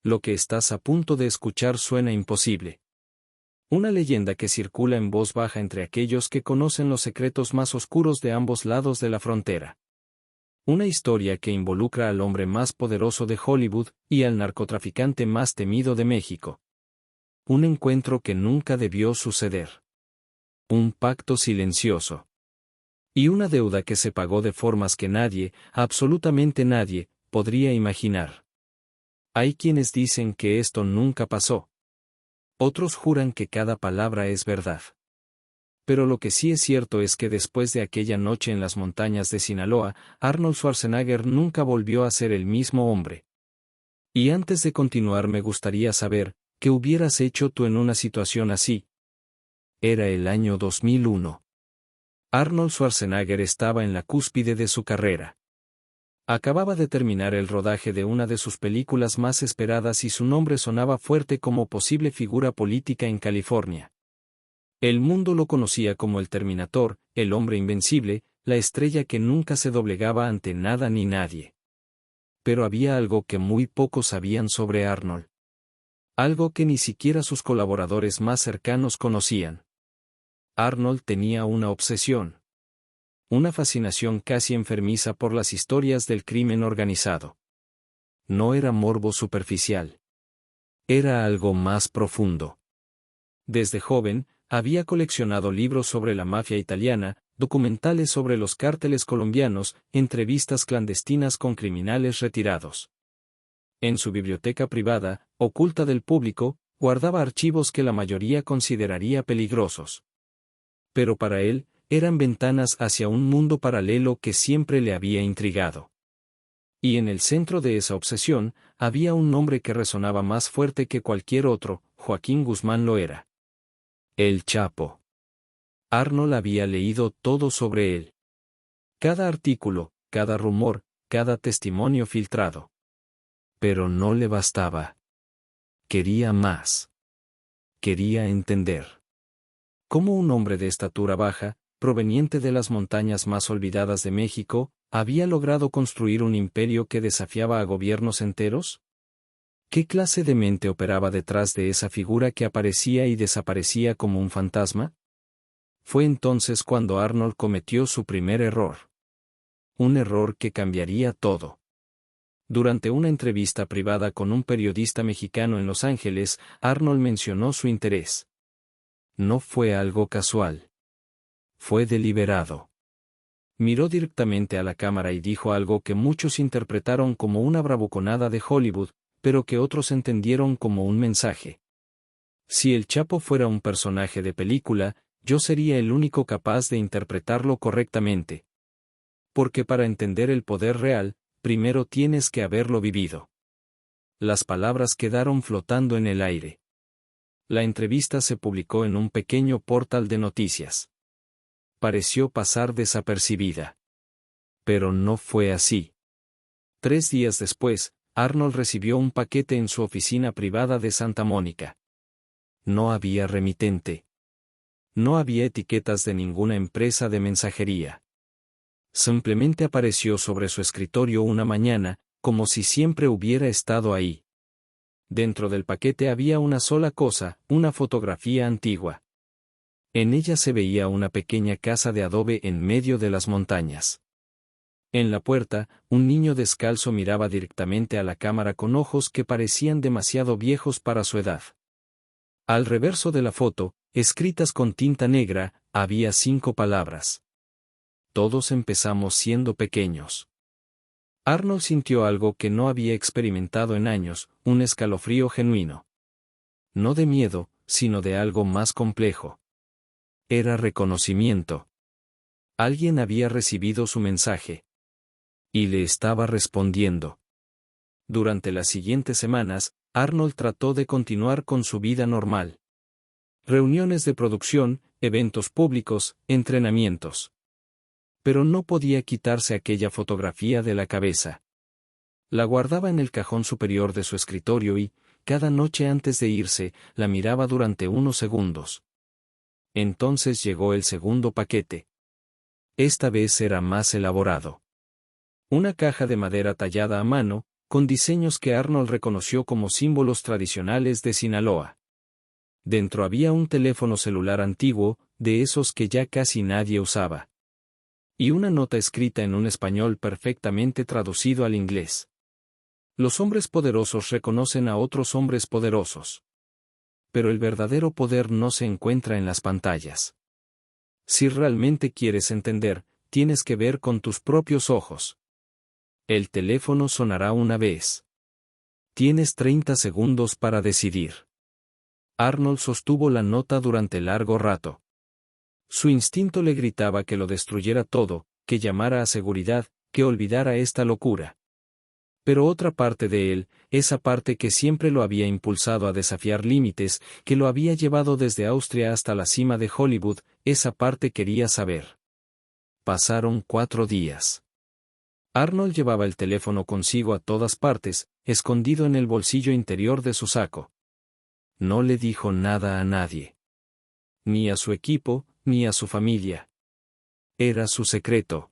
Lo que estás a punto de escuchar suena imposible. Una leyenda que circula en voz baja entre aquellos que conocen los secretos más oscuros de ambos lados de la frontera. Una historia que involucra al hombre más poderoso de Hollywood y al narcotraficante más temido de México. Un encuentro que nunca debió suceder. Un pacto silencioso. Y una deuda que se pagó de formas que nadie, absolutamente nadie, podría imaginar. Hay quienes dicen que esto nunca pasó. Otros juran que cada palabra es verdad. Pero lo que sí es cierto es que después de aquella noche en las montañas de Sinaloa, Arnold Schwarzenegger nunca volvió a ser el mismo hombre. Y antes de continuar me gustaría saber, ¿qué hubieras hecho tú en una situación así? Era el año 2001. Arnold Schwarzenegger estaba en la cúspide de su carrera. Acababa de terminar el rodaje de una de sus películas más esperadas y su nombre sonaba fuerte como posible figura política en California. El mundo lo conocía como el Terminator, el hombre invencible, la estrella que nunca se doblegaba ante nada ni nadie. Pero había algo que muy pocos sabían sobre Arnold. Algo que ni siquiera sus colaboradores más cercanos conocían. Arnold tenía una obsesión. Una fascinación casi enfermiza por las historias del crimen organizado. No era morbo superficial. Era algo más profundo. Desde joven, había coleccionado libros sobre la mafia italiana, documentales sobre los cárteles colombianos, entrevistas clandestinas con criminales retirados. En su biblioteca privada, oculta del público, guardaba archivos que la mayoría consideraría peligrosos. Pero para él, eran ventanas hacia un mundo paralelo que siempre le había intrigado. Y en el centro de esa obsesión, había un nombre que resonaba más fuerte que cualquier otro, Joaquín Guzmán lo era. El Chapo. Arnold había leído todo sobre él. Cada artículo, cada rumor, cada testimonio filtrado. Pero no le bastaba. Quería más. Quería entender. Cómo un hombre de estatura baja, proveniente de las montañas más olvidadas de México, había logrado construir un imperio que desafiaba a gobiernos enteros? ¿Qué clase de mente operaba detrás de esa figura que aparecía y desaparecía como un fantasma? Fue entonces cuando Arnold cometió su primer error. Un error que cambiaría todo. Durante una entrevista privada con un periodista mexicano en Los Ángeles, Arnold mencionó su interés. No fue algo casual. Fue deliberado. Miró directamente a la cámara y dijo algo que muchos interpretaron como una bravuconada de Hollywood, pero que otros entendieron como un mensaje. Si el Chapo fuera un personaje de película, yo sería el único capaz de interpretarlo correctamente. Porque para entender el poder real, primero tienes que haberlo vivido. Las palabras quedaron flotando en el aire. La entrevista se publicó en un pequeño portal de noticias. Pareció pasar desapercibida. Pero no fue así. 3 días después, Arnold recibió un paquete en su oficina privada de Santa Mónica. No había remitente. No había etiquetas de ninguna empresa de mensajería. Simplemente apareció sobre su escritorio una mañana, como si siempre hubiera estado ahí. Dentro del paquete había una sola cosa, una fotografía antigua. En ella se veía una pequeña casa de adobe en medio de las montañas. En la puerta, un niño descalzo miraba directamente a la cámara con ojos que parecían demasiado viejos para su edad. Al reverso de la foto, escritas con tinta negra, había 5 palabras. Todos empezamos siendo pequeños. Arnold sintió algo que no había experimentado en años, un escalofrío genuino. No de miedo, sino de algo más complejo. Era reconocimiento. Alguien había recibido su mensaje. Y le estaba respondiendo. Durante las siguientes semanas, Arnold trató de continuar con su vida normal. Reuniones de producción, eventos públicos, entrenamientos. Pero no podía quitarse aquella fotografía de la cabeza. La guardaba en el cajón superior de su escritorio y, cada noche antes de irse, la miraba durante unos segundos. Entonces llegó el segundo paquete. Esta vez era más elaborado. Una caja de madera tallada a mano, con diseños que Arnold reconoció como símbolos tradicionales de Sinaloa. Dentro había un teléfono celular antiguo, de esos que ya casi nadie usaba. Y una nota escrita en un español perfectamente traducido al inglés. Los hombres poderosos reconocen a otros hombres poderosos. Pero el verdadero poder no se encuentra en las pantallas. Si realmente quieres entender, tienes que ver con tus propios ojos. El teléfono sonará una vez. Tienes 30 segundos para decidir. Arnold sostuvo la nota durante largo rato. Su instinto le gritaba que lo destruyera todo, que llamara a seguridad, que olvidara esta locura. Pero otra parte de él, esa parte que siempre lo había impulsado a desafiar límites, que lo había llevado desde Austria hasta la cima de Hollywood, esa parte quería saber. Pasaron 4 días. Arnold llevaba el teléfono consigo a todas partes, escondido en el bolsillo interior de su saco. No le dijo nada a nadie. Ni a su equipo, ni a su familia. Era su secreto.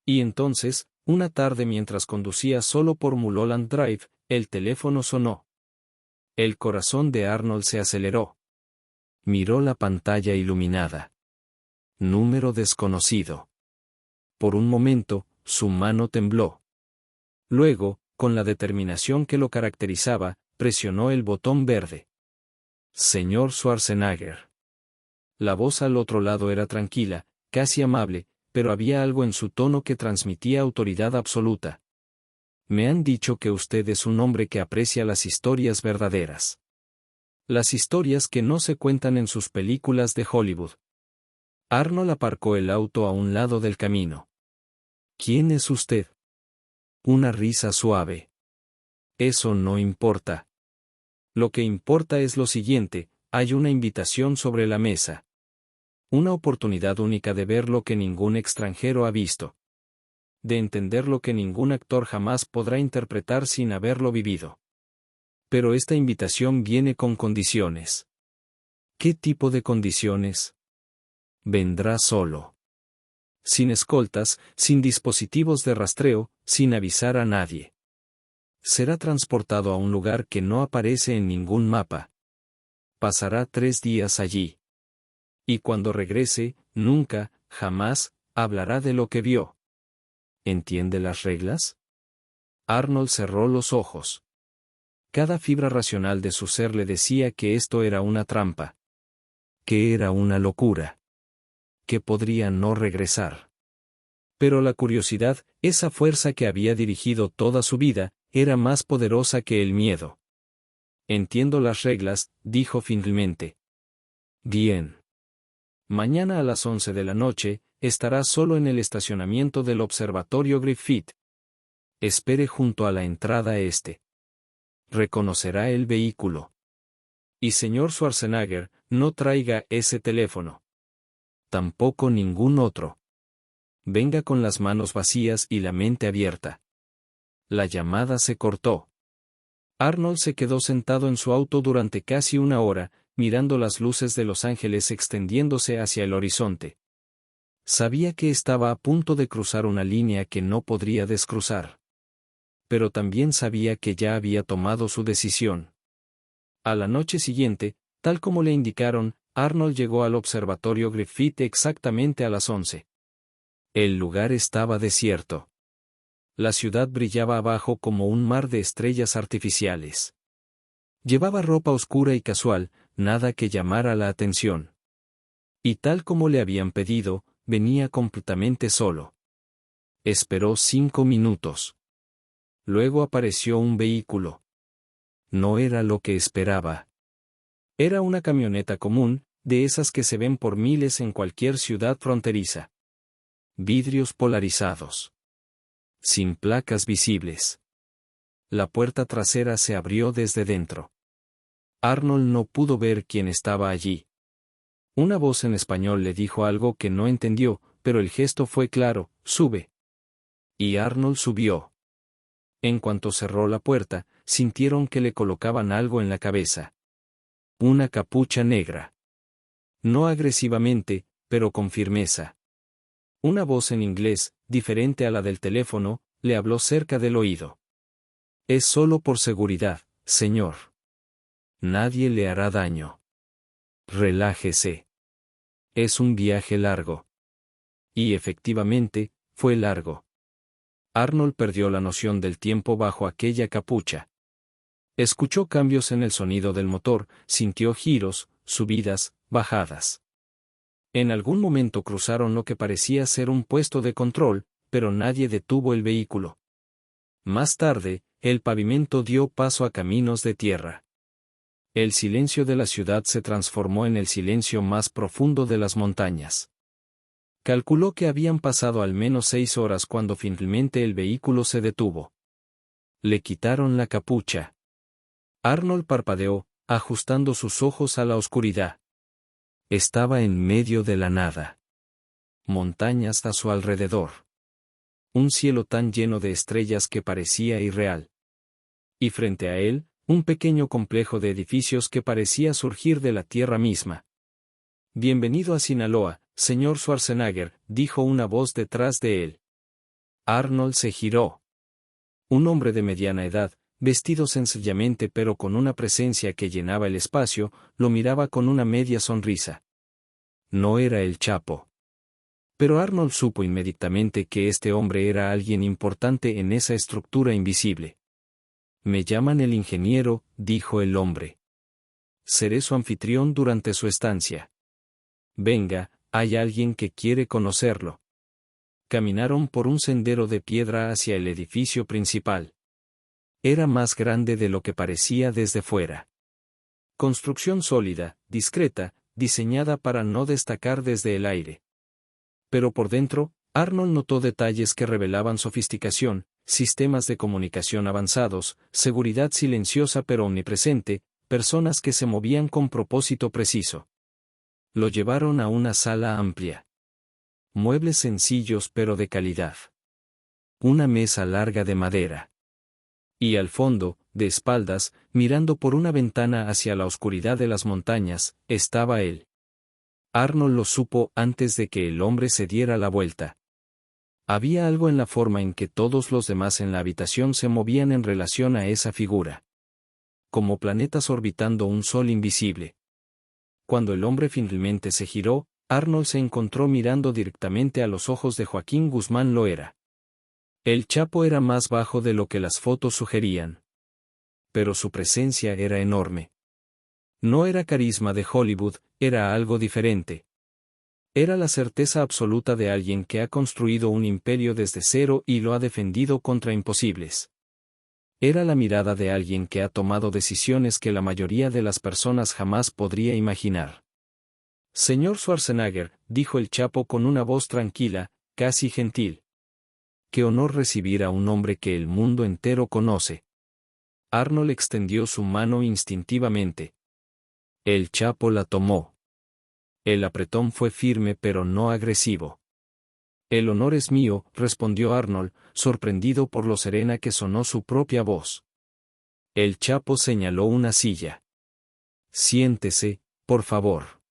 Y entonces, una tarde mientras conducía solo por Mulholland Drive, el teléfono sonó. El corazón de Arnold se aceleró. Miró la pantalla iluminada. Número desconocido. Por un momento, su mano tembló. Luego, con la determinación que lo caracterizaba, presionó el botón verde. Señor Schwarzenegger. La voz al otro lado era tranquila, casi amable, pero había algo en su tono que transmitía autoridad absoluta. Me han dicho que usted es un hombre que aprecia las historias verdaderas. Las historias que no se cuentan en sus películas de Hollywood. Arnold aparcó el auto a un lado del camino. ¿Quién es usted? Una risa suave. Eso no importa. Lo que importa es lo siguiente, hay una invitación sobre la mesa. Una oportunidad única de ver lo que ningún extranjero ha visto. De entender lo que ningún actor jamás podrá interpretar sin haberlo vivido. Pero esta invitación viene con condiciones. ¿Qué tipo de condiciones? Vendrá solo. Sin escoltas, sin dispositivos de rastreo, sin avisar a nadie. Será transportado a un lugar que no aparece en ningún mapa. Pasará 3 días allí. Y cuando regrese, nunca, jamás, hablará de lo que vio. ¿Entiende las reglas? Arnold cerró los ojos. Cada fibra racional de su ser le decía que esto era una trampa. Que era una locura. Que podría no regresar. Pero la curiosidad, esa fuerza que había dirigido toda su vida, era más poderosa que el miedo. Entiendo las reglas, dijo finalmente. Bien. Mañana a las 11 de la noche, estará solo en el estacionamiento del Observatorio Griffith. Espere junto a la entrada este. Reconocerá el vehículo. Y señor Schwarzenegger, no traiga ese teléfono. Tampoco ningún otro. Venga con las manos vacías y la mente abierta. La llamada se cortó. Arnold se quedó sentado en su auto durante casi 1 hora, mirando las luces de Los Ángeles extendiéndose hacia el horizonte. Sabía que estaba a punto de cruzar una línea que no podría descruzar. Pero también sabía que ya había tomado su decisión. A la noche siguiente, tal como le indicaron, Arnold llegó al Observatorio Griffith exactamente a las 11. El lugar estaba desierto. La ciudad brillaba abajo como un mar de estrellas artificiales. Llevaba ropa oscura y casual, nada que llamara la atención. Y tal como le habían pedido, venía completamente solo. Esperó 5 minutos. Luego apareció un vehículo. No era lo que esperaba. Era una camioneta común, de esas que se ven por miles en cualquier ciudad fronteriza. Vidrios polarizados. Sin placas visibles. La puerta trasera se abrió desde dentro. Arnold no pudo ver quién estaba allí. Una voz en español le dijo algo que no entendió, pero el gesto fue claro, sube. Y Arnold subió. En cuanto cerró la puerta, sintieron que le colocaban algo en la cabeza. Una capucha negra. No agresivamente, pero con firmeza. Una voz en inglés, diferente a la del teléfono, le habló cerca del oído. Es solo por seguridad, señor. Nadie le hará daño. Relájese. Es un viaje largo. Y efectivamente, fue largo. Arnold perdió la noción del tiempo bajo aquella capucha. Escuchó cambios en el sonido del motor, sintió giros, subidas, bajadas. En algún momento cruzaron lo que parecía ser un puesto de control, pero nadie detuvo el vehículo. Más tarde, el pavimento dio paso a caminos de tierra. El silencio de la ciudad se transformó en el silencio más profundo de las montañas. Calculó que habían pasado al menos 6 horas cuando finalmente el vehículo se detuvo. Le quitaron la capucha. Arnold parpadeó, ajustando sus ojos a la oscuridad. Estaba en medio de la nada. Montañas a su alrededor. Un cielo tan lleno de estrellas que parecía irreal. Y frente a él, un pequeño complejo de edificios que parecía surgir de la tierra misma. Bienvenido a Sinaloa, señor Schwarzenegger, dijo una voz detrás de él. Arnold se giró. Un hombre de mediana edad, vestido sencillamente pero con una presencia que llenaba el espacio, lo miraba con una media sonrisa. No era el Chapo. Pero Arnold supo inmediatamente que este hombre era alguien importante en esa estructura invisible. Me llaman el ingeniero, dijo el hombre. Seré su anfitrión durante su estancia. Venga, hay alguien que quiere conocerlo. Caminaron por un sendero de piedra hacia el edificio principal. Era más grande de lo que parecía desde fuera. Construcción sólida, discreta, diseñada para no destacar desde el aire. Pero por dentro, Arnold notó detalles que revelaban sofisticación, sistemas de comunicación avanzados, seguridad silenciosa pero omnipresente, personas que se movían con propósito preciso. Lo llevaron a una sala amplia. Muebles sencillos pero de calidad. Una mesa larga de madera. Y al fondo, de espaldas, mirando por una ventana hacia la oscuridad de las montañas, estaba él. Arnold lo supo antes de que el hombre se diera la vuelta. Había algo en la forma en que todos los demás en la habitación se movían en relación a esa figura. Como planetas orbitando un sol invisible. Cuando el hombre finalmente se giró, Arnold se encontró mirando directamente a los ojos de Joaquín Guzmán Loera. El Chapo era más bajo de lo que las fotos sugerían. Pero su presencia era enorme. No era carisma de Hollywood, era algo diferente. Era la certeza absoluta de alguien que ha construido un imperio desde cero y lo ha defendido contra imposibles. Era la mirada de alguien que ha tomado decisiones que la mayoría de las personas jamás podría imaginar. Señor Schwarzenegger, dijo el Chapo con una voz tranquila, casi gentil. Qué honor recibir a un hombre que el mundo entero conoce. Arnold extendió su mano instintivamente. El Chapo la tomó. El apretón fue firme pero no agresivo. El honor es mío, respondió Arnold, sorprendido por lo serena que sonó su propia voz. El Chapo señaló una silla. Siéntese, por favor.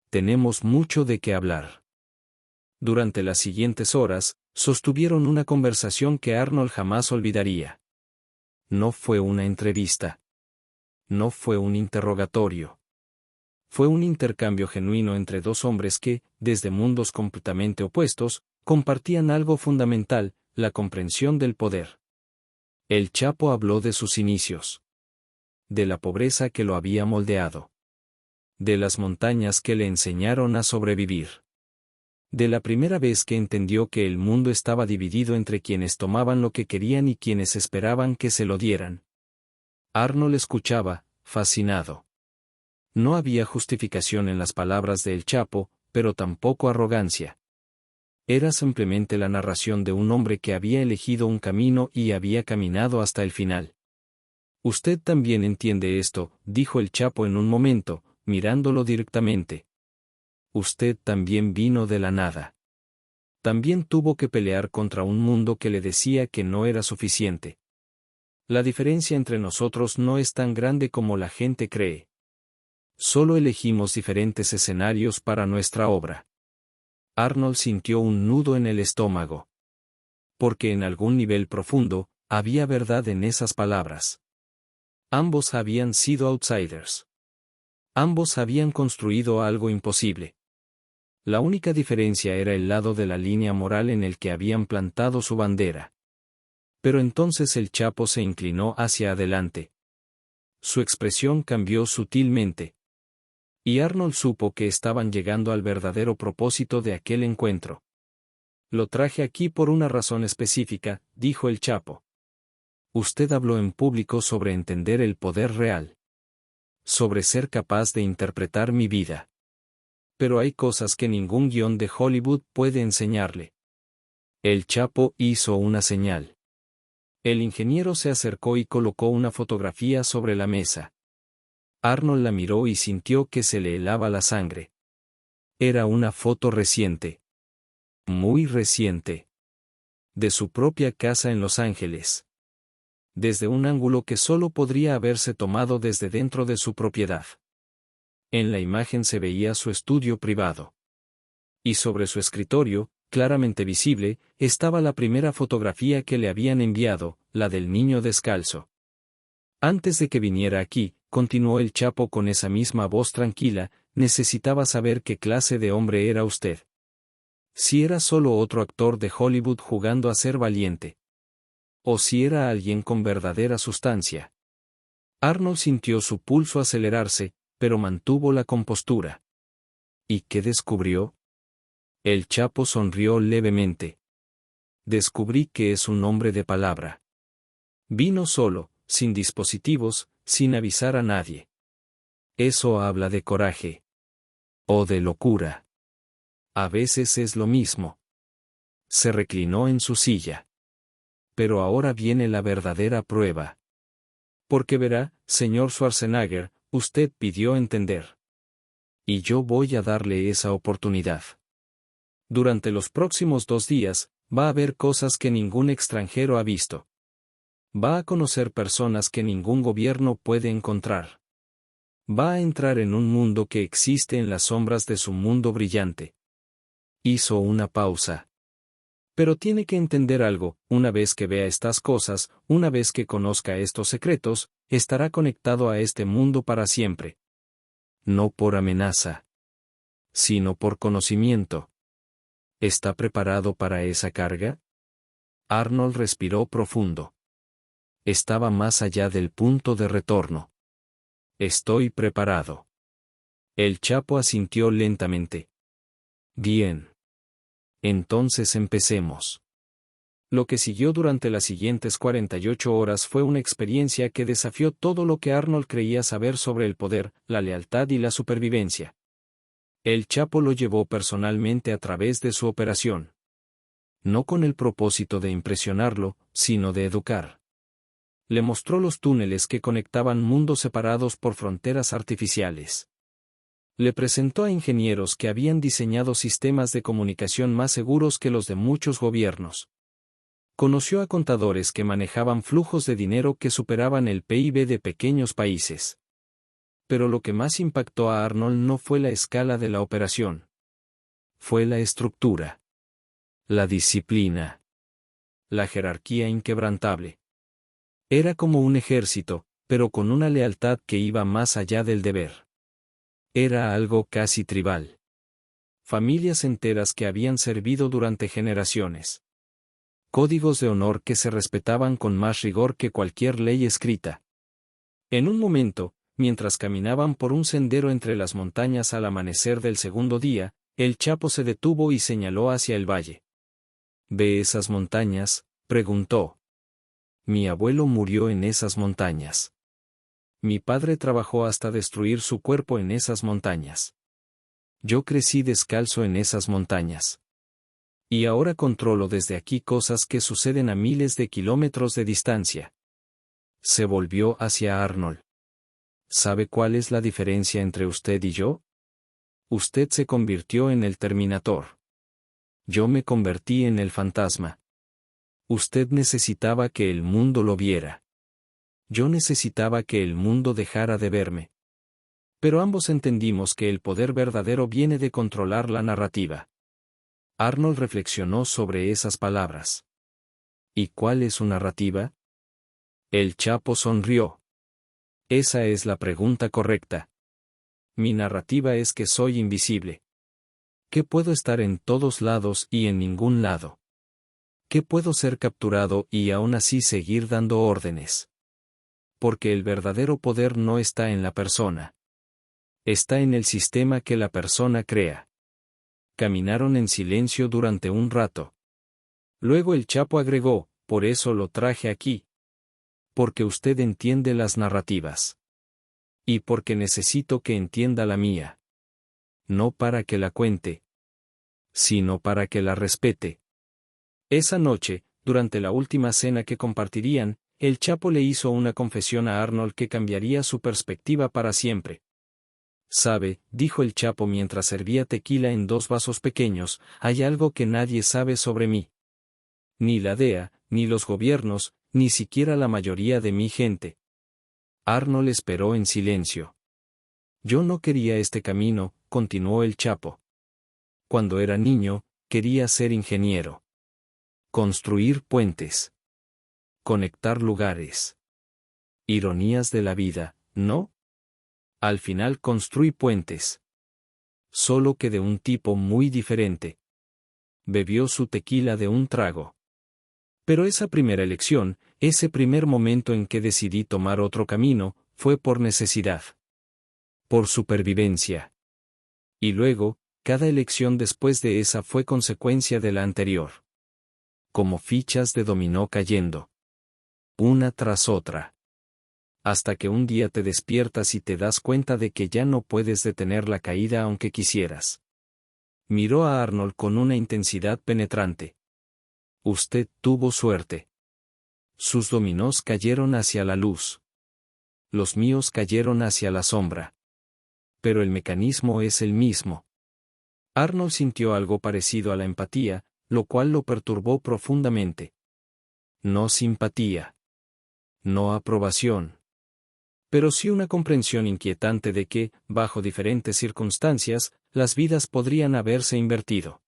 Tenemos mucho de qué hablar. Durante las siguientes horas, sostuvieron una conversación que Arnold jamás olvidaría. No fue una entrevista. No fue un interrogatorio. Fue un intercambio genuino entre dos hombres que, desde mundos completamente opuestos, compartían algo fundamental, la comprensión del poder. El Chapo habló de sus inicios. De la pobreza que lo había moldeado. De las montañas que le enseñaron a sobrevivir. De la primera vez que entendió que el mundo estaba dividido entre quienes tomaban lo que querían y quienes esperaban que se lo dieran. Arnold escuchaba, fascinado. No había justificación en las palabras de El Chapo, pero tampoco arrogancia. Era simplemente la narración de un hombre que había elegido un camino y había caminado hasta el final. Usted también entiende esto, dijo El Chapo en un momento, mirándolo directamente. Usted también vino de la nada. También tuvo que pelear contra un mundo que le decía que no era suficiente. La diferencia entre nosotros no es tan grande como la gente cree. Solo elegimos diferentes escenarios para nuestra obra. Arnold sintió un nudo en el estómago. Porque en algún nivel profundo, Había verdad en esas palabras. Ambos habían sido outsiders. Ambos habían construido algo imposible. La única diferencia era el lado de la línea moral en el que habían plantado su bandera. Pero entonces el Chapo se inclinó hacia adelante. Su expresión cambió sutilmente. Y Arnold supo que estaban llegando al verdadero propósito de aquel encuentro. Lo traje aquí por una razón específica, dijo el Chapo. Usted habló en público sobre entender el poder real. Sobre ser capaz de interpretar mi vida. Pero hay cosas que ningún guión de Hollywood puede enseñarle. El Chapo hizo una señal. El ingeniero se acercó y colocó una fotografía sobre la mesa. Arnold la miró y sintió que se le helaba la sangre. Era una foto reciente. Muy reciente. De su propia casa en Los Ángeles. Desde un ángulo que solo podría haberse tomado desde dentro de su propiedad. En la imagen se veía su estudio privado. Y sobre su escritorio, claramente visible, estaba la primera fotografía que le habían enviado, la del niño descalzo. Antes de que viniera aquí, continuó el Chapo con esa misma voz tranquila, necesitaba saber qué clase de hombre era usted. Si era solo otro actor de Hollywood jugando a ser valiente. O si era alguien con verdadera sustancia. Arnold sintió su pulso acelerarse, pero mantuvo la compostura. ¿Y qué descubrió? El Chapo sonrió levemente. Descubrí que es un hombre de palabra. Vino solo, sin dispositivos, sin avisar a nadie. Eso habla de coraje. O de locura. A veces es lo mismo. Se reclinó en su silla. Pero ahora viene la verdadera prueba. Porque verá, señor Schwarzenegger, usted pidió entender. Y yo voy a darle esa oportunidad. Durante los próximos 2 días, va a ver cosas que ningún extranjero ha visto. Va a conocer personas que ningún gobierno puede encontrar. Va a entrar en un mundo que existe en las sombras de su mundo brillante. Hizo una pausa. Pero tiene que entender algo, una vez que vea estas cosas, una vez que conozca estos secretos, estará conectado a este mundo para siempre. No por amenaza, sino por conocimiento. ¿Está preparado para esa carga? Arnold respiró profundo. Estaba más allá del punto de retorno. Estoy preparado. El Chapo asintió lentamente. Bien. Entonces empecemos. Lo que siguió durante las siguientes 48 horas fue una experiencia que desafió todo lo que Arnold creía saber sobre el poder, la lealtad y la supervivencia. El Chapo lo llevó personalmente a través de su operación. No con el propósito de impresionarlo, sino de educar. Le mostró los túneles que conectaban mundos separados por fronteras artificiales. Le presentó a ingenieros que habían diseñado sistemas de comunicación más seguros que los de muchos gobiernos. Conoció a contadores que manejaban flujos de dinero que superaban el PIB de pequeños países. Pero lo que más impactó a Arnold no fue la escala de la operación. Fue la estructura. La disciplina. La jerarquía inquebrantable. Era como un ejército, pero con una lealtad que iba más allá del deber. Era algo casi tribal. Familias enteras que habían servido durante generaciones. Códigos de honor que se respetaban con más rigor que cualquier ley escrita. En un momento, mientras caminaban por un sendero entre las montañas al amanecer del segundo día, el Chapo se detuvo y señaló hacia el valle. ¿Ve esas montañas?, preguntó. Mi abuelo murió en esas montañas. Mi padre trabajó hasta destruir su cuerpo en esas montañas. Yo crecí descalzo en esas montañas. Y ahora controlo desde aquí cosas que suceden a miles de kilómetros de distancia. Se volvió hacia Arnold. ¿Sabe cuál es la diferencia entre usted y yo? Usted se convirtió en el Terminator. Yo me convertí en el fantasma. Usted necesitaba que el mundo lo viera. Yo necesitaba que el mundo dejara de verme. Pero ambos entendimos que el poder verdadero viene de controlar la narrativa. Arnold reflexionó sobre esas palabras. ¿Y cuál es su narrativa? El Chapo sonrió. Esa es la pregunta correcta. Mi narrativa es que soy invisible. Que puedo estar en todos lados y en ningún lado. Que puedo ser capturado y aún así seguir dando órdenes. Porque el verdadero poder no está en la persona. Está en el sistema que la persona crea. Caminaron en silencio durante un rato. Luego el Chapo agregó, por eso lo traje aquí. Porque usted entiende las narrativas. Y porque necesito que entienda la mía. No para que la cuente, sino para que la respete. Esa noche, durante la última cena que compartirían, el Chapo le hizo una confesión a Arnold que cambiaría su perspectiva para siempre. «Sabe», dijo el Chapo mientras servía tequila en 2 vasos pequeños, «hay algo que nadie sabe sobre mí. Ni la DEA, ni los gobiernos, ni siquiera la mayoría de mi gente». Arnold esperó en silencio. «Yo no quería este camino», continuó el Chapo. «Cuando era niño, quería ser ingeniero. Construir puentes. Conectar lugares. Ironías de la vida, ¿no? Al final construí puentes. Solo que de un tipo muy diferente». Bebió su tequila de un trago. «Pero esa primera elección, ese primer momento en que decidí tomar otro camino, fue por necesidad. Por supervivencia. Y luego, cada elección después de esa fue consecuencia de la anterior. Como fichas de dominó cayendo. Una tras otra. Hasta que un día te despiertas y te das cuenta de que ya no puedes detener la caída aunque quisieras». Miró a Arnold con una intensidad penetrante. «Usted tuvo suerte. Sus dominós cayeron hacia la luz. Los míos cayeron hacia la sombra. Pero el mecanismo es el mismo». Arnold sintió algo parecido a la empatía, lo cual lo perturbó profundamente. No simpatía. No aprobación. Pero sí una comprensión inquietante de que, bajo diferentes circunstancias, las vidas podrían haberse invertido.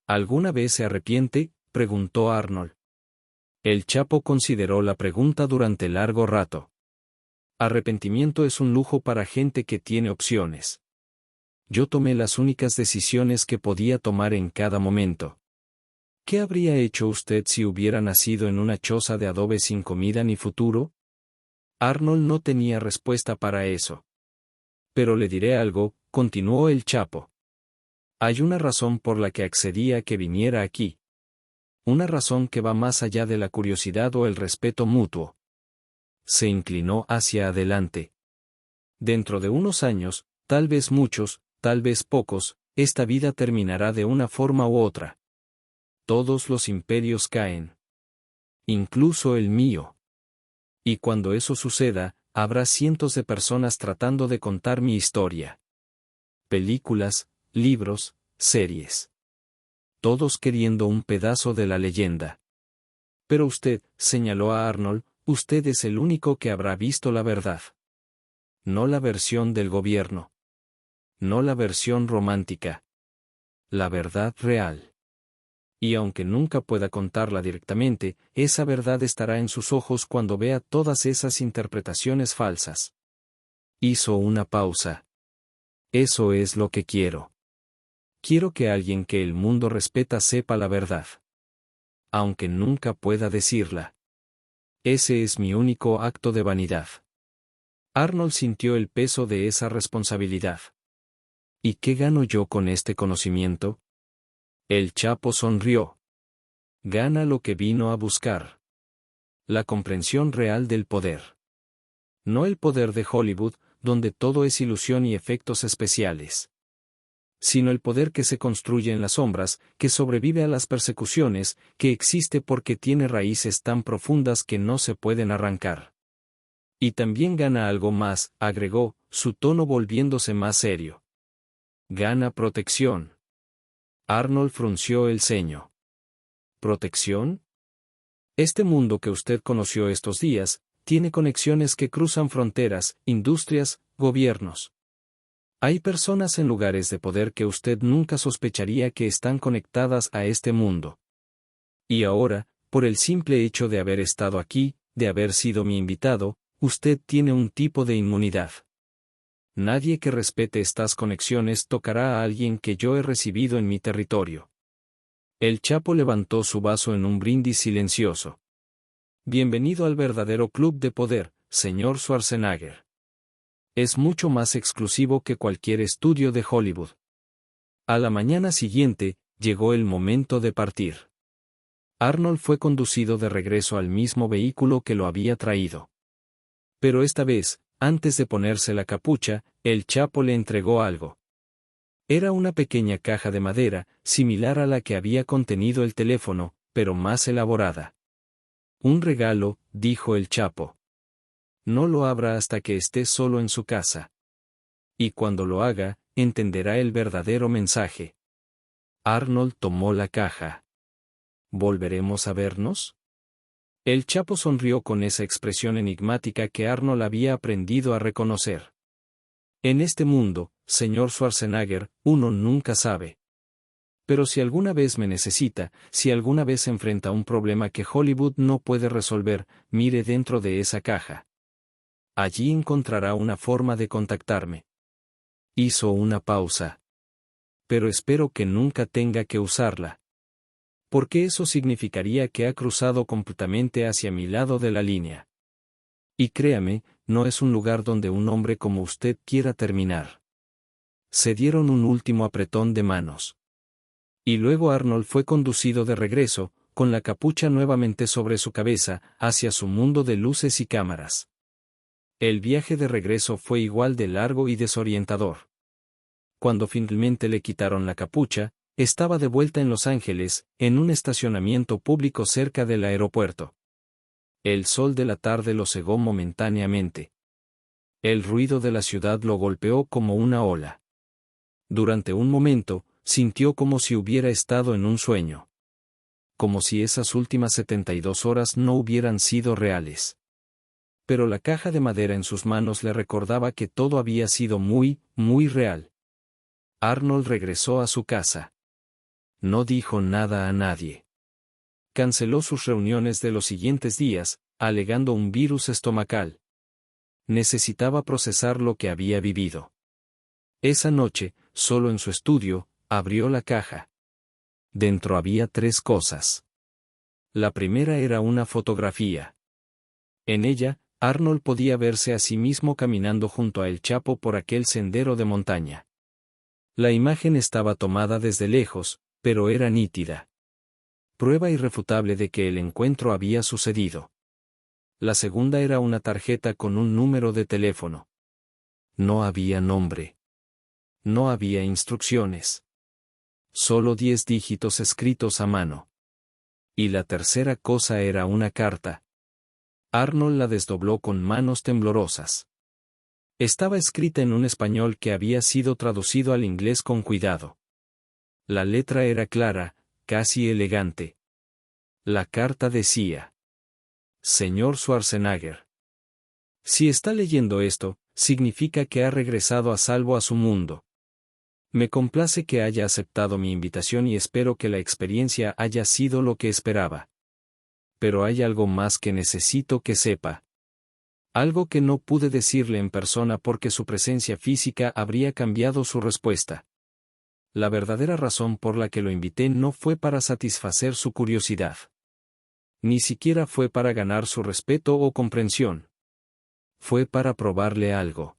«¿Alguna vez se arrepiente?», preguntó Arnold. El Chapo consideró la pregunta durante largo rato. «Arrepentimiento es un lujo para gente que tiene opciones. Yo tomé las únicas decisiones que podía tomar en cada momento». «¿Qué habría hecho usted si hubiera nacido en una choza de adobe sin comida ni futuro?». Arnold no tenía respuesta para eso. «Pero le diré algo», continuó el Chapo. «Hay una razón por la que accedí a que viniera aquí. Una razón que va más allá de la curiosidad o el respeto mutuo». Se inclinó hacia adelante. «Dentro de unos años, tal vez muchos, tal vez pocos, esta vida terminará de una forma u otra. Todos los imperios caen. Incluso el mío. Y cuando eso suceda, habrá cientos de personas tratando de contar mi historia. Películas, libros, series. Todos queriendo un pedazo de la leyenda. Pero usted», señaló a Arnold, «usted es el único que habrá visto la verdad. No la versión del gobierno. No la versión romántica. La verdad real. Y aunque nunca pueda contarla directamente, esa verdad estará en sus ojos cuando vea todas esas interpretaciones falsas». Hizo una pausa. «Eso es lo que quiero. Quiero que alguien que el mundo respeta sepa la verdad. Aunque nunca pueda decirla. Ese es mi único acto de vanidad». Arnold sintió el peso de esa responsabilidad. «¿Y qué gano yo con este conocimiento?». El Chapo sonrió. «Gana lo que vino a buscar. La comprensión real del poder. No el poder de Hollywood, donde todo es ilusión y efectos especiales. Sino el poder que se construye en las sombras, que sobrevive a las persecuciones, que existe porque tiene raíces tan profundas que no se pueden arrancar. Y también gana algo más», agregó, su tono volviéndose más serio. «Gana protección». Arnold frunció el ceño. «¿Protección? Este mundo que usted conoció estos días, tiene conexiones que cruzan fronteras, industrias, gobiernos. Hay personas en lugares de poder que usted nunca sospecharía que están conectadas a este mundo. Y ahora, por el simple hecho de haber estado aquí, de haber sido mi invitado, usted tiene un tipo de inmunidad. Nadie que respete estas conexiones tocará a alguien que yo he recibido en mi territorio. El Chapo levantó su vaso en un brindis silencioso. Bienvenido al verdadero club de poder, señor Schwarzenegger. Es mucho más exclusivo que cualquier estudio de Hollywood. A la mañana siguiente, llegó el momento de partir. Arnold fue conducido de regreso al mismo vehículo que lo había traído. Pero esta vez, antes de ponerse la capucha, el Chapo le entregó algo. Era una pequeña caja de madera, similar a la que había contenido el teléfono, pero más elaborada. Un regalo, dijo el Chapo. No lo abra hasta que esté solo en su casa. Y cuando lo haga, entenderá el verdadero mensaje. Arnold tomó la caja. ¿Volveremos a vernos? El Chapo sonrió con esa expresión enigmática que Arnold había aprendido a reconocer. En este mundo, señor Schwarzenegger, uno nunca sabe. Pero si alguna vez me necesita, si alguna vez enfrenta un problema que Hollywood no puede resolver, mire dentro de esa caja. Allí encontrará una forma de contactarme. Hizo una pausa. Pero espero que nunca tenga que usarla. Porque eso significaría que ha cruzado completamente hacia mi lado de la línea. Y créame, no es un lugar donde un hombre como usted quiera terminar. Se dieron un último apretón de manos. Y luego Arnold fue conducido de regreso, con la capucha nuevamente sobre su cabeza, hacia su mundo de luces y cámaras. El viaje de regreso fue igual de largo y desorientador. Cuando finalmente le quitaron la capucha, estaba de vuelta en Los Ángeles, en un estacionamiento público cerca del aeropuerto. El sol de la tarde lo cegó momentáneamente. El ruido de la ciudad lo golpeó como una ola. Durante un momento, sintió como si hubiera estado en un sueño. Como si esas últimas 72 horas no hubieran sido reales. Pero la caja de madera en sus manos le recordaba que todo había sido muy, muy real. Arnold regresó a su casa. No dijo nada a nadie. Canceló sus reuniones de los siguientes días, alegando un virus estomacal. Necesitaba procesar lo que había vivido. Esa noche, solo en su estudio, abrió la caja. Dentro había 3 cosas. La primera era una fotografía. En ella, Arnold podía verse a sí mismo caminando junto a El Chapo por aquel sendero de montaña. La imagen estaba tomada desde lejos, pero era nítida. Prueba irrefutable de que el encuentro había sucedido. La segunda era una tarjeta con un número de teléfono. No había nombre. No había instrucciones. Solo 10 dígitos escritos a mano. Y la tercera cosa era una carta. Arnold la desdobló con manos temblorosas. Estaba escrita en un español que había sido traducido al inglés con cuidado. La letra era clara, casi elegante. La carta decía: Señor Schwarzenegger. Si está leyendo esto, significa que ha regresado a salvo a su mundo. Me complace que haya aceptado mi invitación y espero que la experiencia haya sido lo que esperaba. Pero hay algo más que necesito que sepa. Algo que no pude decirle en persona porque su presencia física habría cambiado su respuesta. La verdadera razón por la que lo invité no fue para satisfacer su curiosidad. Ni siquiera fue para ganar su respeto o comprensión. Fue para probarle algo.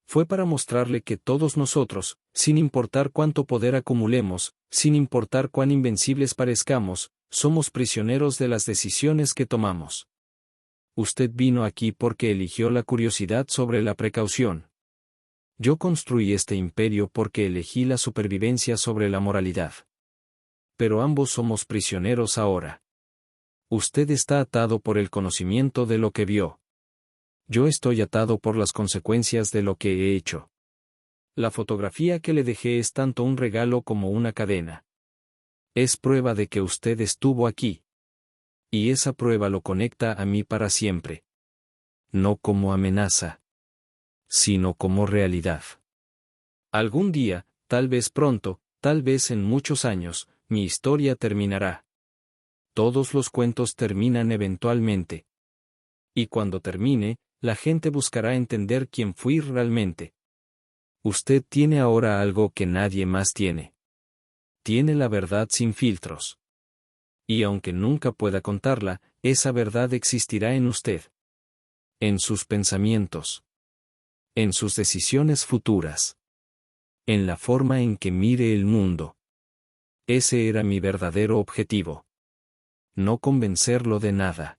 Fue para mostrarle que todos nosotros, sin importar cuánto poder acumulemos, sin importar cuán invencibles parezcamos, somos prisioneros de las decisiones que tomamos. Usted vino aquí porque eligió la curiosidad sobre la precaución. Yo construí este imperio porque elegí la supervivencia sobre la moralidad. Pero ambos somos prisioneros ahora. Usted está atado por el conocimiento de lo que vio. Yo estoy atado por las consecuencias de lo que he hecho. La fotografía que le dejé es tanto un regalo como una cadena. Es prueba de que usted estuvo aquí. Y esa prueba lo conecta a mí para siempre. No como amenaza, sino como realidad. Algún día, tal vez pronto, tal vez en muchos años, mi historia terminará. Todos los cuentos terminan eventualmente. Y cuando termine, la gente buscará entender quién fui realmente. Usted tiene ahora algo que nadie más tiene. Tiene la verdad sin filtros. Y aunque nunca pueda contarla, esa verdad existirá en usted. En sus pensamientos. En sus decisiones futuras. En la forma en que mire el mundo. Ese era mi verdadero objetivo. No convencerlo de nada.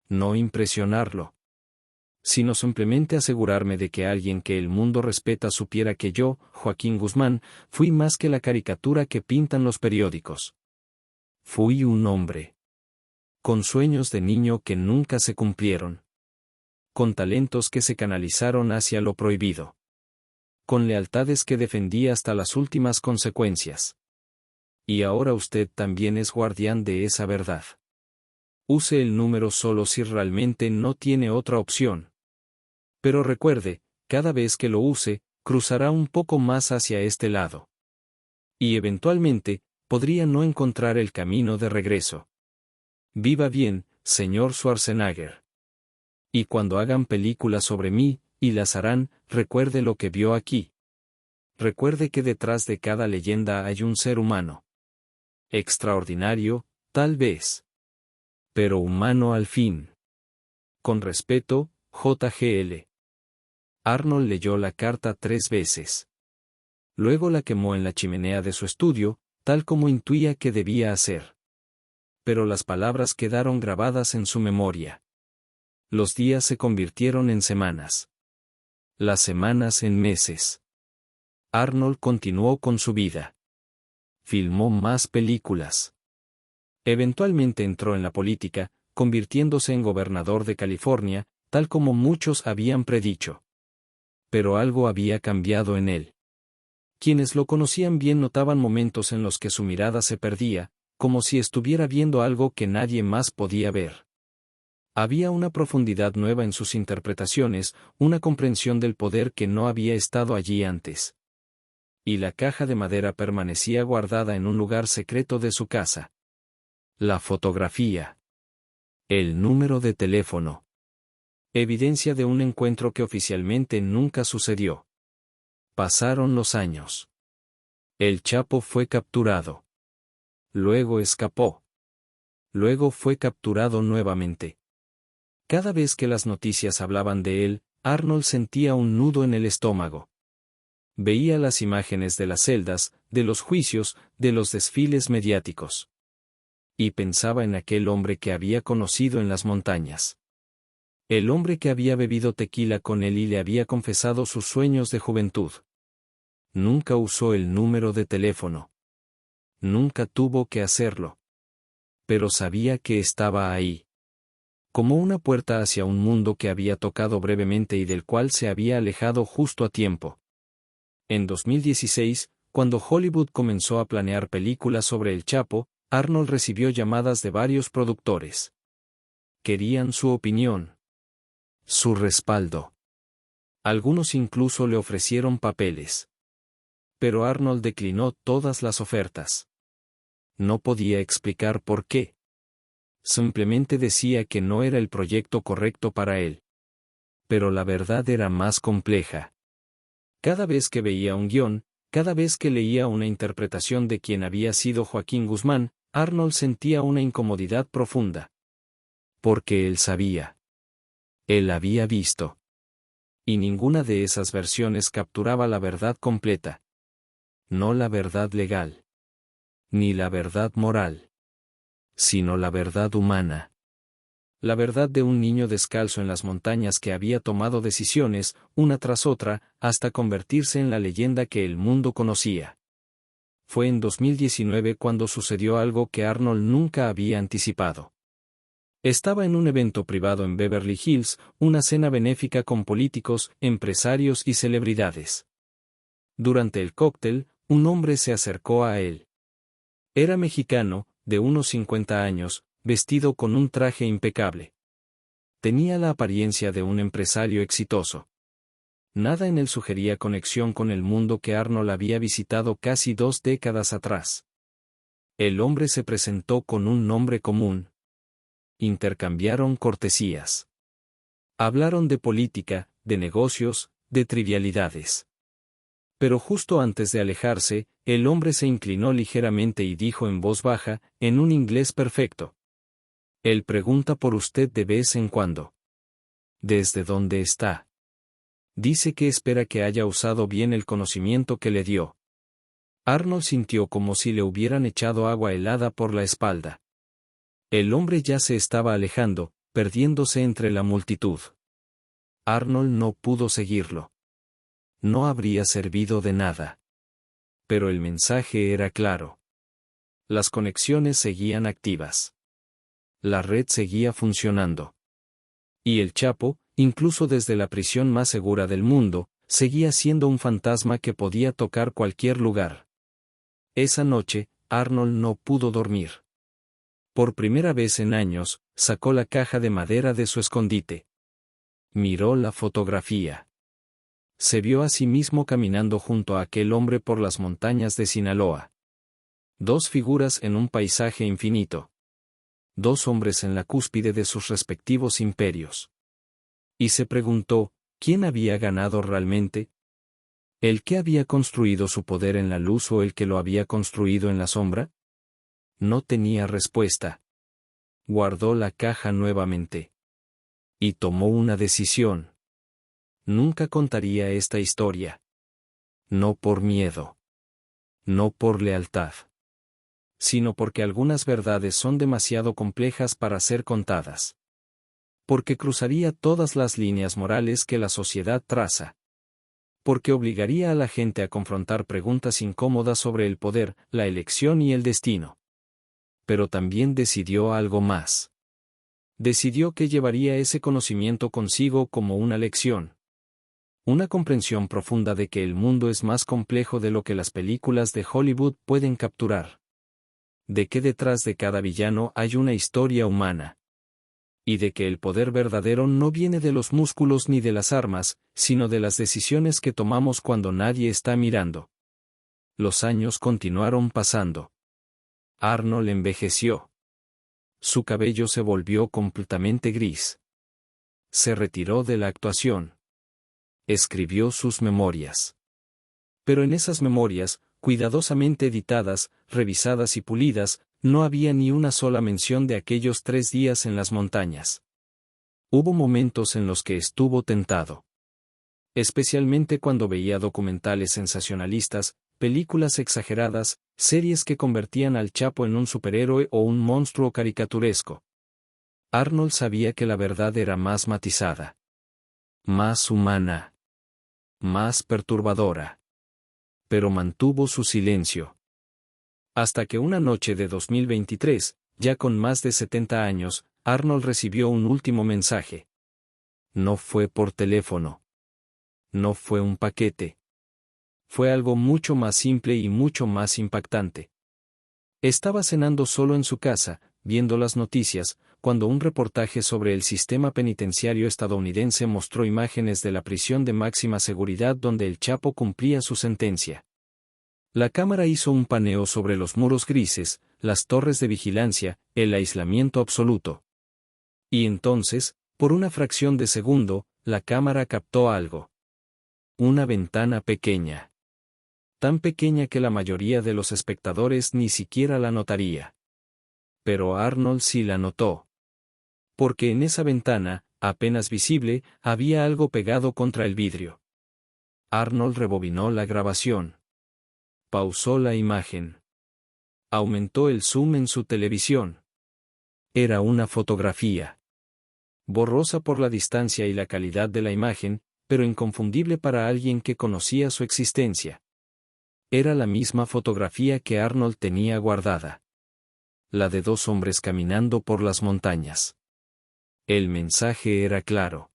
No impresionarlo. Sino simplemente asegurarme de que alguien que el mundo respeta supiera que yo, Joaquín Guzmán, fui más que la caricatura que pintan los periódicos. Fui un hombre. Con sueños de niño que nunca se cumplieron. Con talentos que se canalizaron hacia lo prohibido. Con lealtades que defendí hasta las últimas consecuencias. Y ahora usted también es guardián de esa verdad. Use el número solo si realmente no tiene otra opción. Pero recuerde, cada vez que lo use, cruzará un poco más hacia este lado. Y eventualmente, podría no encontrar el camino de regreso. Viva bien, señor Schwarzenegger. Y cuando hagan películas sobre mí, y las harán, recuerde lo que vio aquí. Recuerde que detrás de cada leyenda hay un ser humano. Extraordinario, tal vez. Pero humano al fin. Con respeto, J.G.L. Arnold leyó la carta 3 veces. Luego la quemó en la chimenea de su estudio, tal como intuía que debía hacer. Pero las palabras quedaron grabadas en su memoria. Los días se convirtieron en semanas. Las semanas en meses. Arnold continuó con su vida. Filmó más películas. Eventualmente entró en la política, convirtiéndose en gobernador de California, tal como muchos habían predicho. Pero algo había cambiado en él. Quienes lo conocían bien notaban momentos en los que su mirada se perdía, como si estuviera viendo algo que nadie más podía ver. Había una profundidad nueva en sus interpretaciones, una comprensión del poder que no había estado allí antes. Y la caja de madera permanecía guardada en un lugar secreto de su casa. La fotografía. El número de teléfono. Evidencia de un encuentro que oficialmente nunca sucedió. Pasaron los años. El Chapo fue capturado. Luego escapó. Luego fue capturado nuevamente. Cada vez que las noticias hablaban de él, Arnold sentía un nudo en el estómago. Veía las imágenes de las celdas, de los juicios, de los desfiles mediáticos. Y pensaba en aquel hombre que había conocido en las montañas. El hombre que había bebido tequila con él y le había confesado sus sueños de juventud. Nunca usó el número de teléfono. Nunca tuvo que hacerlo. Pero sabía que estaba ahí. Como una puerta hacia un mundo que había tocado brevemente y del cual se había alejado justo a tiempo. En 2016, cuando Hollywood comenzó a planear películas sobre el Chapo, Arnold recibió llamadas de varios productores. Querían su opinión. Su respaldo. Algunos incluso le ofrecieron papeles. Pero Arnold declinó todas las ofertas. No podía explicar por qué. Simplemente decía que no era el proyecto correcto para él. Pero la verdad era más compleja. Cada vez que veía un guión, cada vez que leía una interpretación de quien había sido Joaquín Guzmán, Arnold sentía una incomodidad profunda. Porque él sabía. Él había visto. Y ninguna de esas versiones capturaba la verdad completa. No la verdad legal. Ni la verdad moral. Sino la verdad humana. La verdad de un niño descalzo en las montañas que había tomado decisiones, una tras otra, hasta convertirse en la leyenda que el mundo conocía. Fue en 2019 cuando sucedió algo que Arnold nunca había anticipado. Estaba en un evento privado en Beverly Hills, una cena benéfica con políticos, empresarios y celebridades. Durante el cóctel, un hombre se acercó a él. Era mexicano, de unos 50 años, vestido con un traje impecable. Tenía la apariencia de un empresario exitoso. Nada en él sugería conexión con el mundo que Arnold había visitado casi 2 décadas atrás. El hombre se presentó con un nombre común. Intercambiaron cortesías. Hablaron de política, de negocios, de trivialidades. Pero justo antes de alejarse, el hombre se inclinó ligeramente y dijo en voz baja, en un inglés perfecto. Él pregunta por usted de vez en cuando. ¿Desde dónde está? Dice que espera que haya usado bien el conocimiento que le dio. Arnold sintió como si le hubieran echado agua helada por la espalda. El hombre ya se estaba alejando, perdiéndose entre la multitud. Arnold no pudo seguirlo. No habría servido de nada. Pero el mensaje era claro. Las conexiones seguían activas. La red seguía funcionando. Y el Chapo, incluso desde la prisión más segura del mundo, seguía siendo un fantasma que podía tocar cualquier lugar. Esa noche, Arnold no pudo dormir. Por primera vez en años, sacó la caja de madera de su escondite. Miró la fotografía. Se vio a sí mismo caminando junto a aquel hombre por las montañas de Sinaloa. Dos figuras en un paisaje infinito. Dos hombres en la cúspide de sus respectivos imperios. Y se preguntó, ¿quién había ganado realmente? ¿El que había construido su poder en la luz o el que lo había construido en la sombra? No tenía respuesta. Guardó la caja nuevamente. Y tomó una decisión. Nunca contaría esta historia. No por miedo. No por lealtad. Sino porque algunas verdades son demasiado complejas para ser contadas. Porque cruzaría todas las líneas morales que la sociedad traza. Porque obligaría a la gente a confrontar preguntas incómodas sobre el poder, la elección y el destino. Pero también decidió algo más. Decidió que llevaría ese conocimiento consigo como una lección. Una comprensión profunda de que el mundo es más complejo de lo que las películas de Hollywood pueden capturar. De que detrás de cada villano hay una historia humana. Y de que el poder verdadero no viene de los músculos ni de las armas, sino de las decisiones que tomamos cuando nadie está mirando. Los años continuaron pasando. Arnold envejeció. Su cabello se volvió completamente gris. Se retiró de la actuación. Escribió sus memorias. Pero en esas memorias, cuidadosamente editadas, revisadas y pulidas, no había ni una sola mención de aquellos 3 días en las montañas. Hubo momentos en los que estuvo tentado. Especialmente cuando veía documentales sensacionalistas, películas exageradas, series que convertían al Chapo en un superhéroe o un monstruo caricaturesco. Arnold sabía que la verdad era más matizada. Más humana. Más perturbadora. Pero mantuvo su silencio. Hasta que una noche de 2023, ya con más de 70 años, Arnold recibió un último mensaje. No fue por teléfono. No fue un paquete. Fue algo mucho más simple y mucho más impactante. Estaba cenando solo en su casa, viendo las noticias, cuando un reportaje sobre el sistema penitenciario estadounidense mostró imágenes de la prisión de máxima seguridad donde el Chapo cumplía su sentencia. La cámara hizo un paneo sobre los muros grises, las torres de vigilancia, el aislamiento absoluto. Y entonces, por una fracción de segundo, la cámara captó algo. Una ventana pequeña. Tan pequeña que la mayoría de los espectadores ni siquiera la notaría. Pero Arnold sí la notó. Porque en esa ventana, apenas visible, había algo pegado contra el vidrio. Arnold rebobinó la grabación. Pausó la imagen. Aumentó el zoom en su televisión. Era una fotografía. Borrosa por la distancia y la calidad de la imagen, pero inconfundible para alguien que conocía su existencia. Era la misma fotografía que Arnold tenía guardada. La de 2 hombres caminando por las montañas. El mensaje era claro.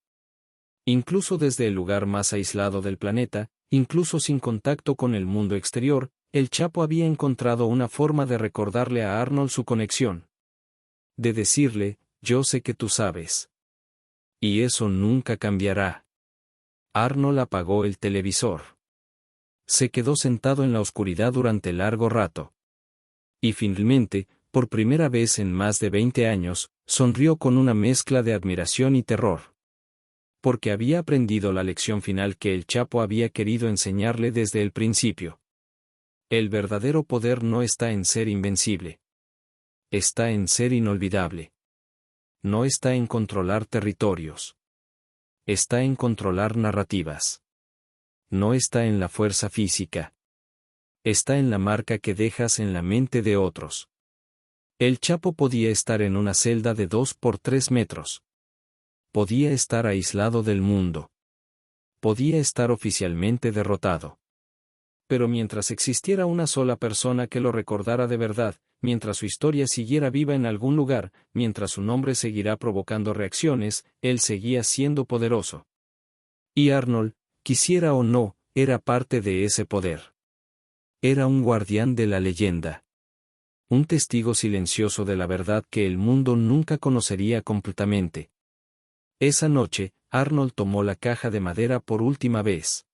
Incluso desde el lugar más aislado del planeta, incluso sin contacto con el mundo exterior, el Chapo había encontrado una forma de recordarle a Arnold su conexión. De decirle, yo sé que tú sabes. Y eso nunca cambiará. Arnold apagó el televisor. Se quedó sentado en la oscuridad durante largo rato. Y finalmente, por primera vez en más de 20 años, sonrió con una mezcla de admiración y terror. porque había aprendido la lección final que el Chapo había querido enseñarle desde el principio. El verdadero poder no está en ser invencible. Está en ser inolvidable. No está en controlar territorios. Está en controlar narrativas. No está en la fuerza física. Está en la marca que dejas en la mente de otros. El Chapo podía estar en una celda de 2 por 3 metros. Podía estar aislado del mundo. Podía estar oficialmente derrotado. Pero mientras existiera una sola persona que lo recordara de verdad, mientras su historia siguiera viva en algún lugar, mientras su nombre seguirá provocando reacciones, él seguía siendo poderoso. Y Arnold, quisiera o no, era parte de ese poder. Era un guardián de la leyenda. Un testigo silencioso de la verdad que el mundo nunca conocería completamente. Esa noche, Arnold tomó la caja de madera por última vez.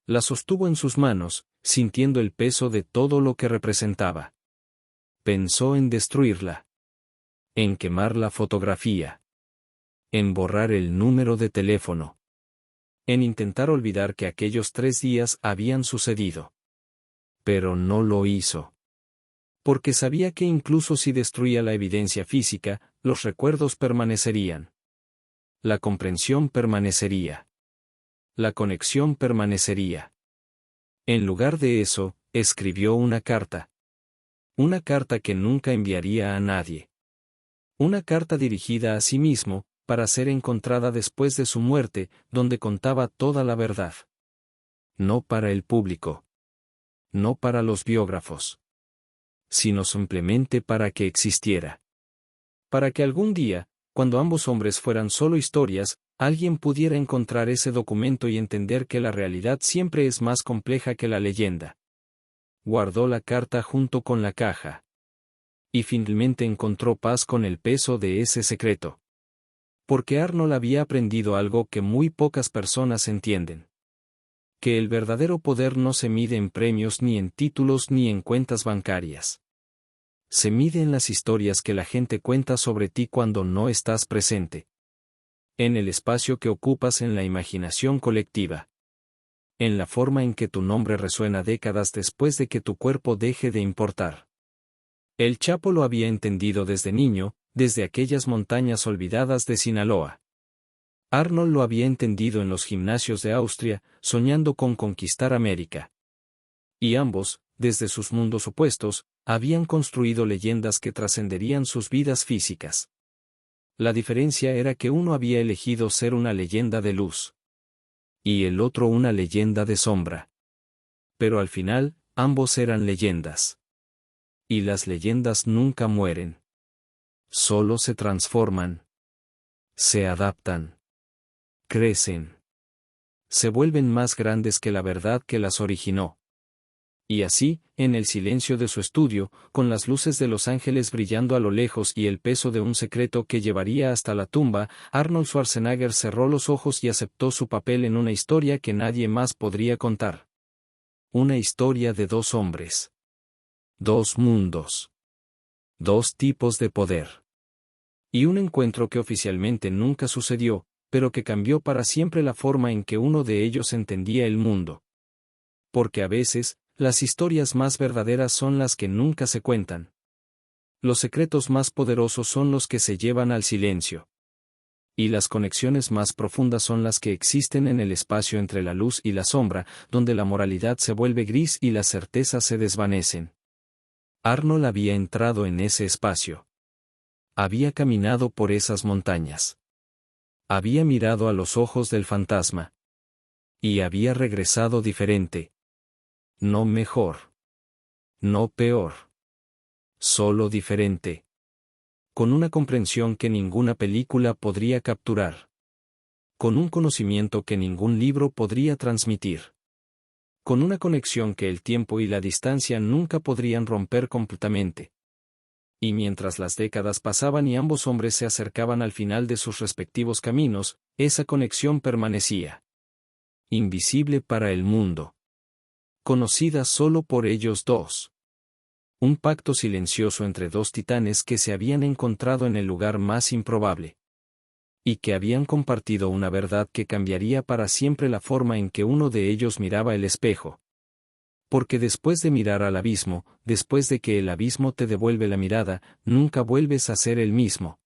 La sostuvo en sus manos, sintiendo el peso de todo lo que representaba. Pensó en destruirla. En quemar la fotografía. En borrar el número de teléfono. En intentar olvidar que aquellos 3 días habían sucedido. Pero no lo hizo. Porque sabía que incluso si destruía la evidencia física, los recuerdos permanecerían. La comprensión permanecería. La conexión permanecería. En lugar de eso, escribió una carta. Una carta que nunca enviaría a nadie. Una carta dirigida a sí mismo, para ser encontrada después de su muerte, donde contaba toda la verdad. No para el público. No para los biógrafos. Sino simplemente para que existiera. Para que algún día, cuando ambos hombres fueran solo historias, alguien pudiera encontrar ese documento y entender que la realidad siempre es más compleja que la leyenda. Guardó la carta junto con la caja. Y finalmente encontró paz con el peso de ese secreto. Porque Arnold había aprendido algo que muy pocas personas entienden. Que el verdadero poder no se mide en premios ni en títulos ni en cuentas bancarias. Se mide en las historias que la gente cuenta sobre ti cuando no estás presente. En el espacio que ocupas en la imaginación colectiva. En la forma en que tu nombre resuena décadas después de que tu cuerpo deje de importar. El Chapo lo había entendido desde niño, desde aquellas montañas olvidadas de Sinaloa. Arnold lo había entendido en los gimnasios de Austria, soñando con conquistar América. Y ambos, desde sus mundos opuestos, habían construido leyendas que trascenderían sus vidas físicas. La diferencia era que uno había elegido ser una leyenda de luz. Y el otro una leyenda de sombra. Pero al final, ambos eran leyendas. Y las leyendas nunca mueren. Solo se transforman. Se adaptan. Crecen. Se vuelven más grandes que la verdad que las originó. Y así, en el silencio de su estudio, con las luces de los ángeles brillando a lo lejos y el peso de un secreto que llevaría hasta la tumba, Arnold Schwarzenegger cerró los ojos y aceptó su papel en una historia que nadie más podría contar. Una historia de 2 hombres. 2 mundos. 2 tipos de poder. Y un encuentro que oficialmente nunca sucedió, pero que cambió para siempre la forma en que uno de ellos entendía el mundo. Porque a veces, las historias más verdaderas son las que nunca se cuentan. Los secretos más poderosos son los que se llevan al silencio. Y las conexiones más profundas son las que existen en el espacio entre la luz y la sombra, donde la moralidad se vuelve gris y las certezas se desvanecen. Arnold había entrado en ese espacio. Había caminado por esas montañas. Había mirado a los ojos del fantasma. Y había regresado diferente. No mejor. No peor. Solo diferente. Con una comprensión que ninguna película podría capturar. Con un conocimiento que ningún libro podría transmitir. Con una conexión que el tiempo y la distancia nunca podrían romper completamente. Y mientras las décadas pasaban y ambos hombres se acercaban al final de sus respectivos caminos, esa conexión permanecía. Invisible para el mundo. Conocida solo por ellos dos. Un pacto silencioso entre 2 titanes que se habían encontrado en el lugar más improbable. Y que habían compartido una verdad que cambiaría para siempre la forma en que uno de ellos miraba el espejo. Porque después de mirar al abismo, después de que el abismo te devuelve la mirada, nunca vuelves a ser el mismo.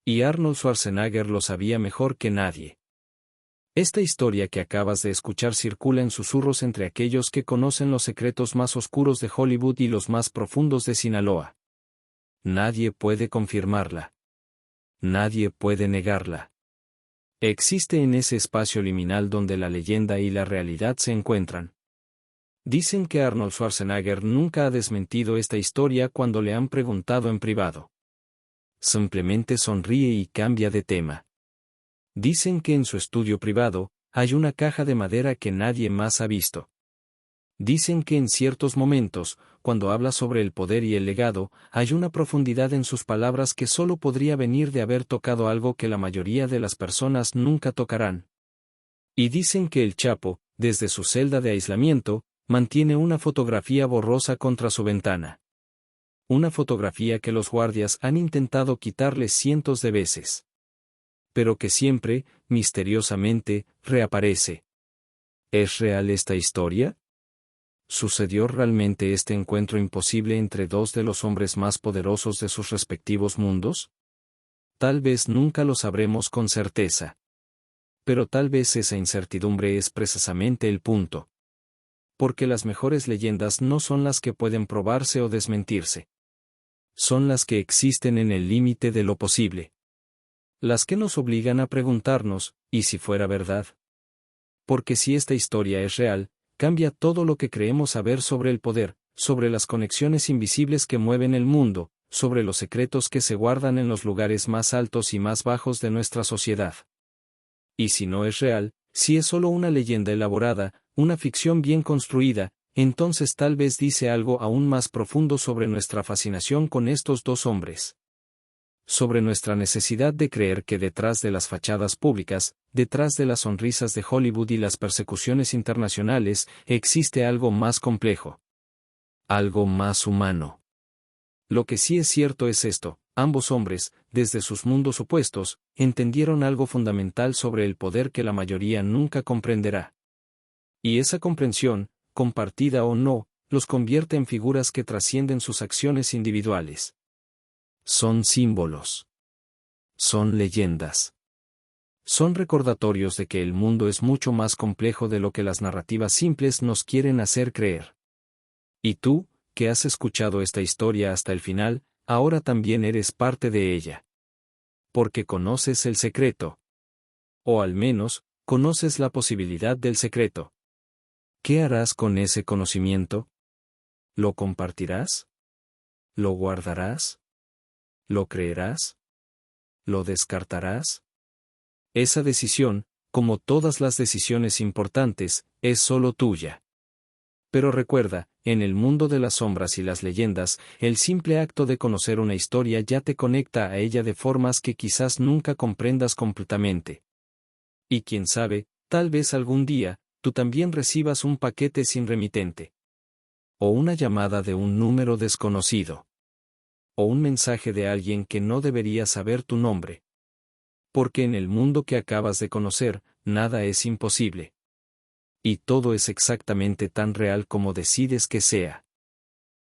Y Arnold Schwarzenegger lo sabía mejor que nadie. Esta historia que acabas de escuchar circula en susurros entre aquellos que conocen los secretos más oscuros de Hollywood y los más profundos de Sinaloa. Nadie puede confirmarla. Nadie puede negarla. Existe en ese espacio liminal donde la leyenda y la realidad se encuentran. Dicen que Arnold Schwarzenegger nunca ha desmentido esta historia cuando le han preguntado en privado. Simplemente sonríe y cambia de tema. Dicen que en su estudio privado, hay una caja de madera que nadie más ha visto. Dicen que en ciertos momentos, cuando habla sobre el poder y el legado, hay una profundidad en sus palabras que solo podría venir de haber tocado algo que la mayoría de las personas nunca tocarán. Y dicen que el Chapo, desde su celda de aislamiento, mantiene una fotografía borrosa contra su ventana. Una fotografía que los guardias han intentado quitarle cientos de veces. Pero que siempre, misteriosamente, reaparece. ¿Es real esta historia? ¿Sucedió realmente este encuentro imposible entre dos de los hombres más poderosos de sus respectivos mundos? Tal vez nunca lo sabremos con certeza. Pero tal vez esa incertidumbre es precisamente el punto. Porque las mejores leyendas no son las que pueden probarse o desmentirse. Son las que existen en el límite de lo posible. Las que nos obligan a preguntarnos, ¿y si fuera verdad? Porque si esta historia es real, cambia todo lo que creemos saber sobre el poder, sobre las conexiones invisibles que mueven el mundo, sobre los secretos que se guardan en los lugares más altos y más bajos de nuestra sociedad. Y si no es real, si es solo una leyenda elaborada, una ficción bien construida, entonces tal vez dice algo aún más profundo sobre nuestra fascinación con estos dos hombres. Sobre nuestra necesidad de creer que detrás de las fachadas públicas, detrás de las sonrisas de Hollywood y las persecuciones internacionales, existe algo más complejo. Algo más humano. Lo que sí es cierto es esto: ambos hombres, desde sus mundos opuestos, entendieron algo fundamental sobre el poder que la mayoría nunca comprenderá. Y esa comprensión, compartida o no, los convierte en figuras que trascienden sus acciones individuales. Son símbolos. Son leyendas. Son recordatorios de que el mundo es mucho más complejo de lo que las narrativas simples nos quieren hacer creer. Y tú, que has escuchado esta historia hasta el final, ahora también eres parte de ella. Porque conoces el secreto. O al menos, conoces la posibilidad del secreto. ¿Qué harás con ese conocimiento? ¿Lo compartirás? ¿Lo guardarás? ¿Lo creerás? ¿Lo descartarás? Esa decisión, como todas las decisiones importantes, es solo tuya. Pero recuerda, en el mundo de las sombras y las leyendas, el simple acto de conocer una historia ya te conecta a ella de formas que quizás nunca comprendas completamente. Y quién sabe, tal vez algún día, tú también recibas un paquete sin remitente. O una llamada de un número desconocido. O un mensaje de alguien que no debería saber tu nombre. Porque en el mundo que acabas de conocer, nada es imposible. Y todo es exactamente tan real como decides que sea.